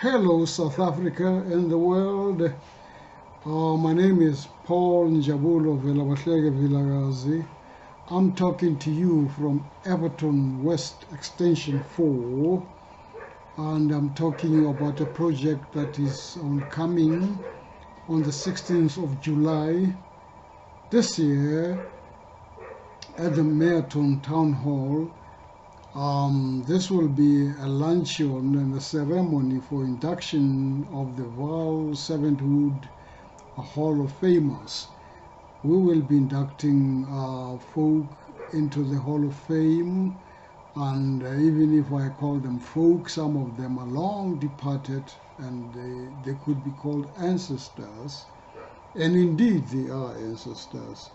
Hello, South Africa and the world. My name is Paul Njabulo Velabahleke Vilagazi. I'm talking to you from Everton West Extension 4, and I'm talking about a project that is coming on the 16th of July this year at the Meyerton Town Hall. This will be a luncheon and a ceremony for induction of the Vaal Servanthood Hall of Famers. We will be inducting folk into the Hall of Fame, and even if I call them folk, some of them are long departed and they could be called ancestors, and indeed they are ancestors.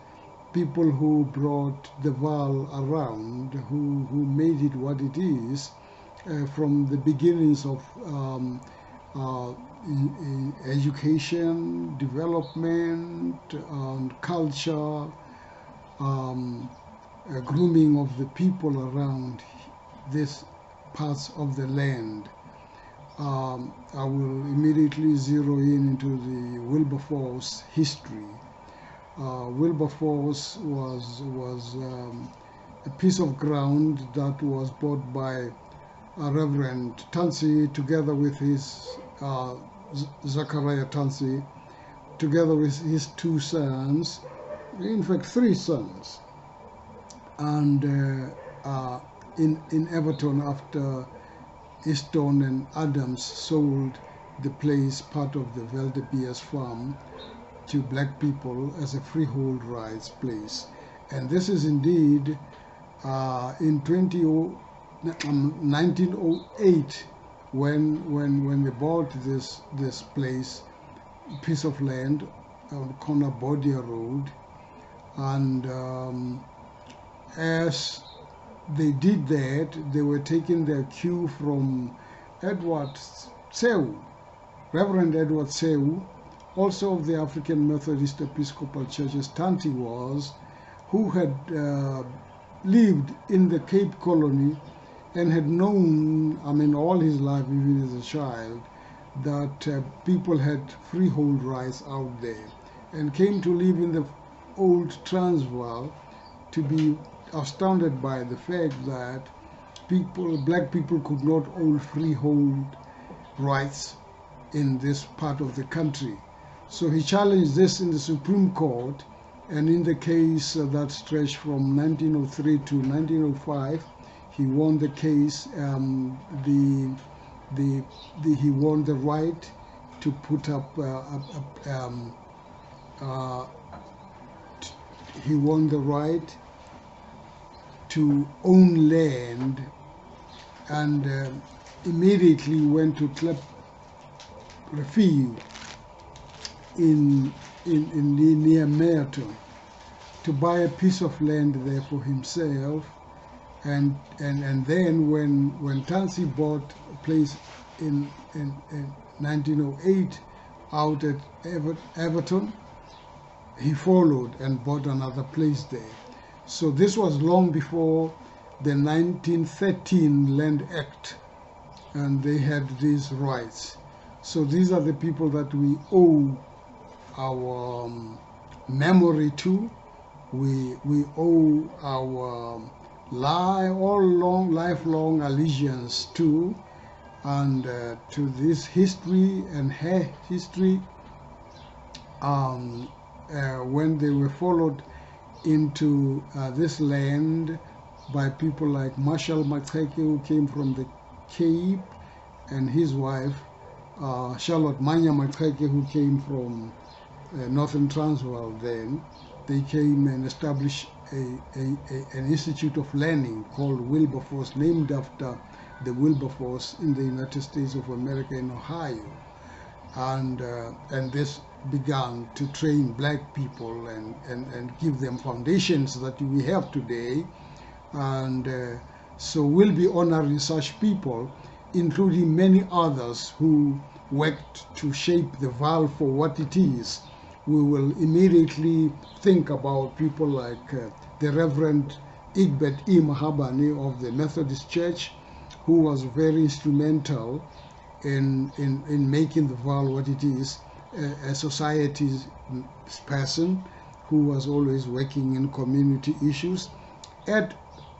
People who brought the Vaal around, who made it what it is from the beginnings of education, development, culture, grooming of the people around these parts of the land. I will immediately zero in into the Wilberforce history. Wilberforce was a piece of ground that was bought by Reverend Tansi together with his Zachariah Tansi, together with his two sons, in fact 3 sons, and in Everton after Easton and Adams sold the place, part of the Veldebeers farm, to black people as a freehold rights place. And this is indeed in 1908 when they bought this place, piece of land on corner Bodia Road. And as they did that, they were taking their cue from Edward Seu, Reverend Edward Seu, also of the African Methodist Episcopal Church's Tanti was, who had lived in the Cape Colony and had known, all his life, even as a child, that people had freehold rights out there, and came to live in the old Transvaal to be astounded by the fact that black people could not own freehold rights in this part of the country. So he challenged this in the Supreme Court, and in the case that stretched from 1903 to 1905, he won the case. He won the right to put up. He won the right to own land, and immediately went to Klep Refuge in near Meyerton to buy a piece of land there for himself, and then when Tansi bought a place in 1908 out at Everton, he followed and bought another place there. So this was long before the 1913 Land Act, and they had these rights. So these are the people that we owe our memory to. We owe our lifelong allegiance to, and to this history and her history. When they were followed into this land by people like Marshall Maqheke, who came from the Cape, and his wife Charlotte Manya Maqheke, who came from Northern Transvaal. Then they came and established an institute of learning called Wilberforce, named after the Wilberforce in the United States of America in Ohio, and this began to train black people and give them foundations that we have today. And so we'll be honoring such people, including many others who worked to shape the Vaal for what it is. We will immediately think about people like the Reverend Egbert E. Mahabane of the Methodist Church, who was very instrumental in making the Vaal what it is, a society's person who was always working in community issues at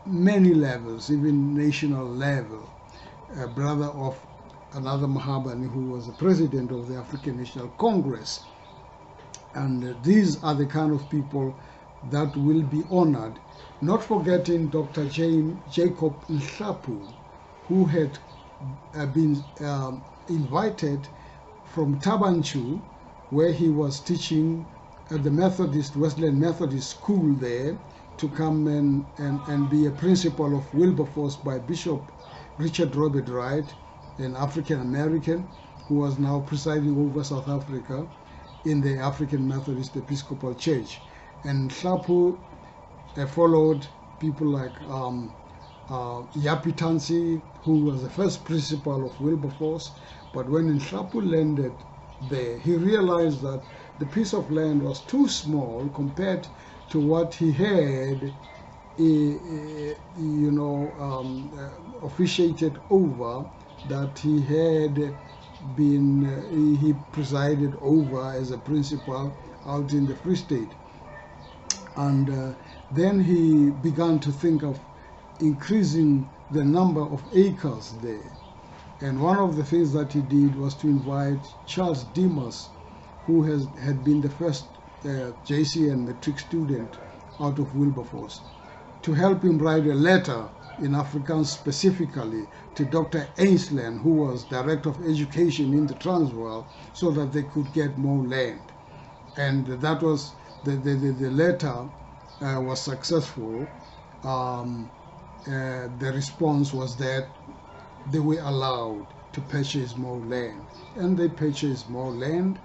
many levels, even national level. A brother of another Mahabani who was the president of the African National Congress. And these are the kind of people that will be honored. Not forgetting Dr. Jacob Nhlapu, who had been invited from Tabanchu, where he was teaching at the Wesleyan Methodist School there, to come and be a principal of Wilberforce by Bishop Richard Robert Wright, an African American who was now presiding over South Africa in the African Methodist Episcopal Church. And Nhlapu followed people like Yapi Tansi, who was the first principal of Wilberforce. But when Nhlapu landed there, he realized that the piece of land was too small compared to what he had officiated over, that he had been, he presided over as a principal out in the Free State. And then he began to think of increasing the number of acres there. And one of the things that he did was to invite Charles Dimas, who had been the first JC and matric student out of Wilberforce, to help him write a letter in Afrikaans specifically to Dr. Ainsland, who was Director of Education in the Transvaal, so that they could get more land. And that was, the letter was successful. The response was that they were allowed to purchase more land. And they purchased more land,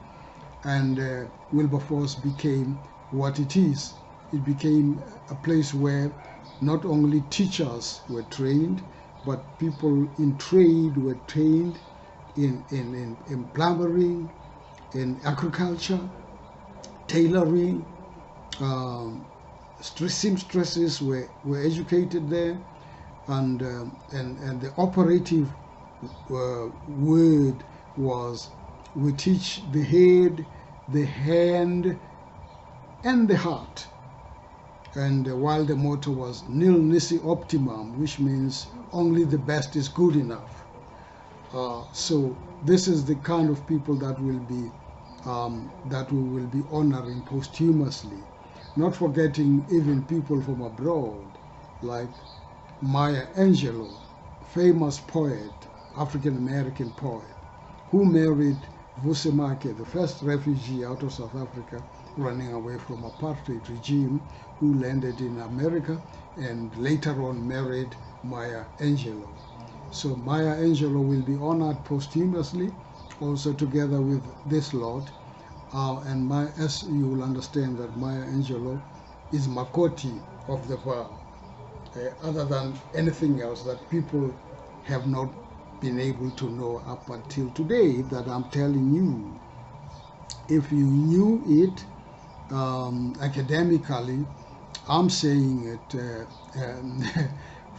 and Wilberforce became what it is. It became a place where not only teachers were trained, but people in trade were trained in plumbering, in agriculture, tailoring. Seamstresses were educated there, and the operative word was, we teach the head, the hand, and the heart. And while the motto was nil nisi optimum, which means only the best is good enough. So this is the kind of people that will be that we will be honoring posthumously. Not forgetting even people from abroad, like Maya Angelou, famous poet, African-American poet, who married Vusemake, the first refugee out of South Africa, running away from apartheid regime, who landed in America and later on married Maya Angelou. So Maya Angelou will be honored posthumously, also together with this lot. And as you will understand, that Maya Angelou is Makoti of the Vaal, other than anything else that people have not been able to know up until today, that I'm telling you. If you knew it academically, I'm saying it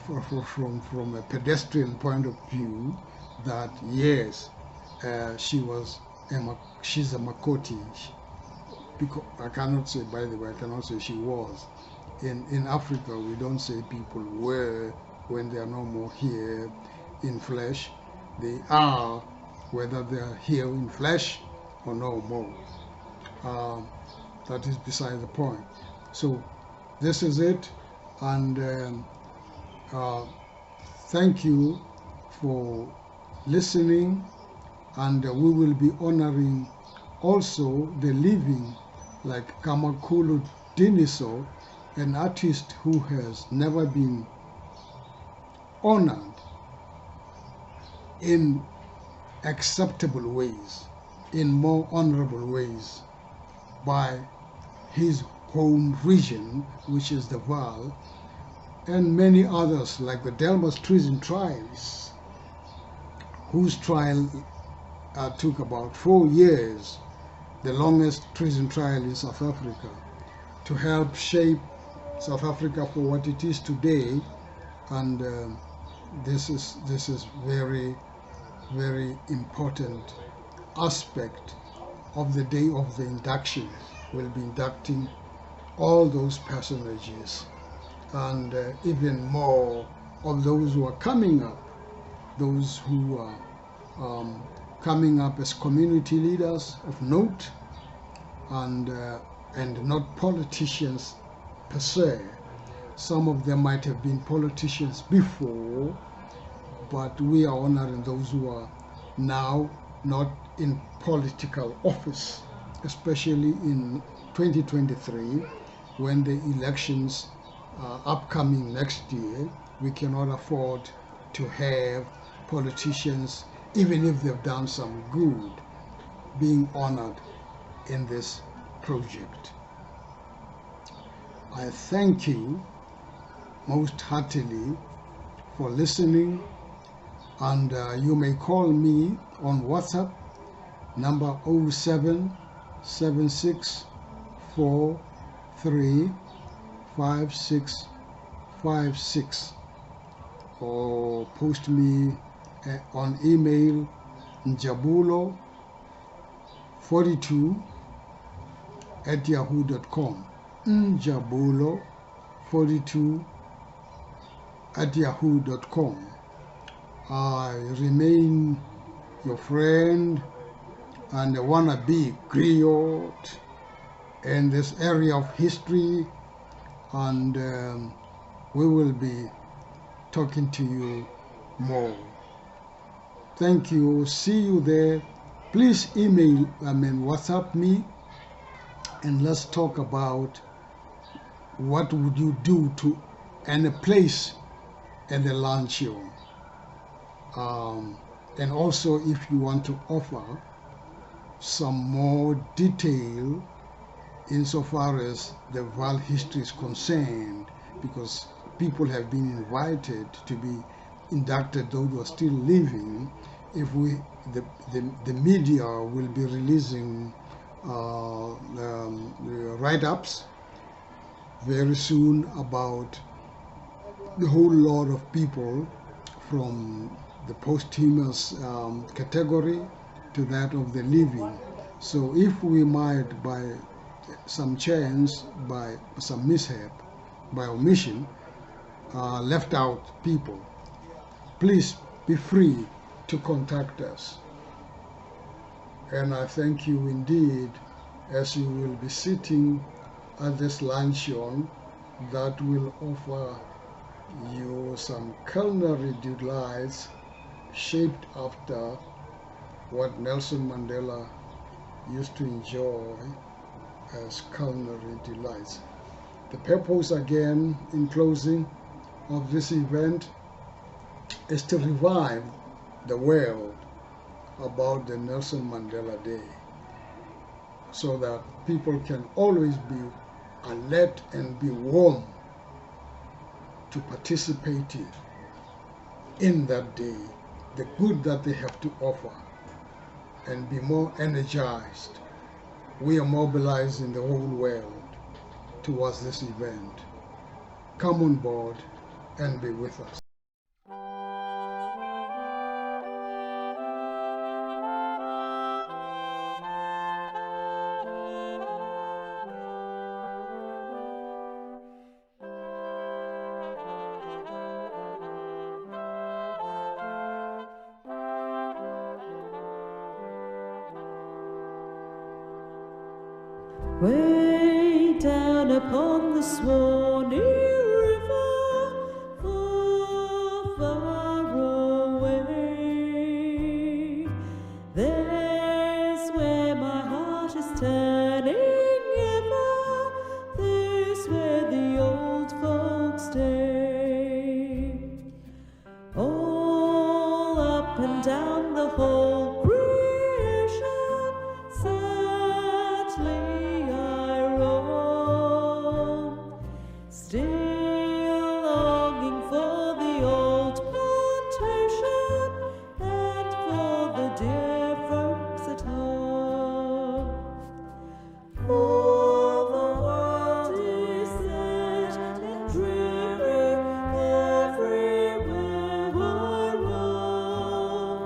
from a pedestrian point of view, that yes, she's a Makoti. Because I cannot say, by the way, I cannot say she was. In Africa, we don't say people were when they are no more here in flesh. They are, whether they are here in flesh or no more. That is beside the point. So this is it, and thank you for listening. And we will be honoring also the living, like Kamakulu Diniso, an artist who has never been honored in acceptable ways, in more honorable ways, by his home region, which is the Vaal, and many others, like the Delmas treason trials, whose trial took about 4 years, the longest treason trial in South Africa, to help shape South Africa for what it is today. And this is very very important aspect of the day of the induction. We'll be inducting all those personages and even more of those who are coming up, those who are coming up as community leaders of note and not politicians per se. Some of them might have been politicians before, but we are honoring those who are now not in political office, especially in 2023, when the elections are upcoming next year. We cannot afford to have politicians, even if they've done some good, being honored in this project. I thank you most heartily for listening, and you may call me on WhatsApp number 0776435656, or post me on email njabulo42@yahoo.com, njabulo42@yahoo.com. I remain your friend and a wannabe griot in this area of history, and we will be talking to you more. Thank you. See you there. Please WhatsApp me, and let's talk about what would you do to any place at the luncheon. And also, if you want to offer some more detail insofar as the Vaal history is concerned, because people have been invited to be inducted, those who are still living. If the media will be releasing write-ups very soon about the whole lot of people, from the posthumous category to that of the living. So if we might, by some chance, by some mishap, by omission, left out people, please be free to contact us. And I thank you indeed, as you will be sitting at this luncheon that will offer you some culinary delights shaped after what Nelson Mandela used to enjoy as culinary delights. The purpose, again, in closing, of this event is to revive the world about the Nelson Mandela Day, so that people can always be alert and be warm to participate in that day, the good that they have to offer, and be more energized. We are mobilizing the whole world towards this event. Come on board and be with us. Way down upon the Swanee River, far, far away, there's where my heart is turning ever, there's where the old folks stay. All up and down the whole creation, sadly still longing for the old plantation and for the dear folks at home. All the world is sad and dreary everywhere I roam.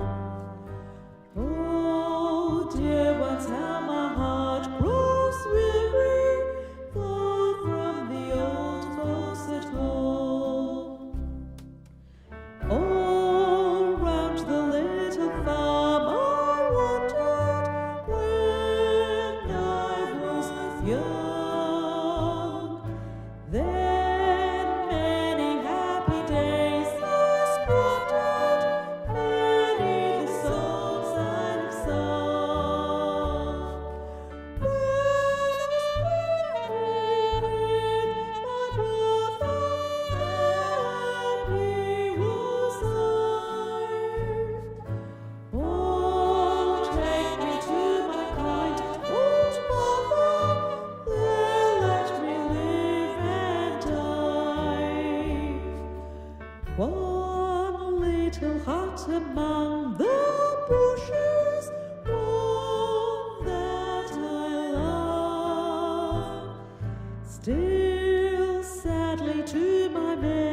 little hut among the bushes, one that I love. Still sadly to my bed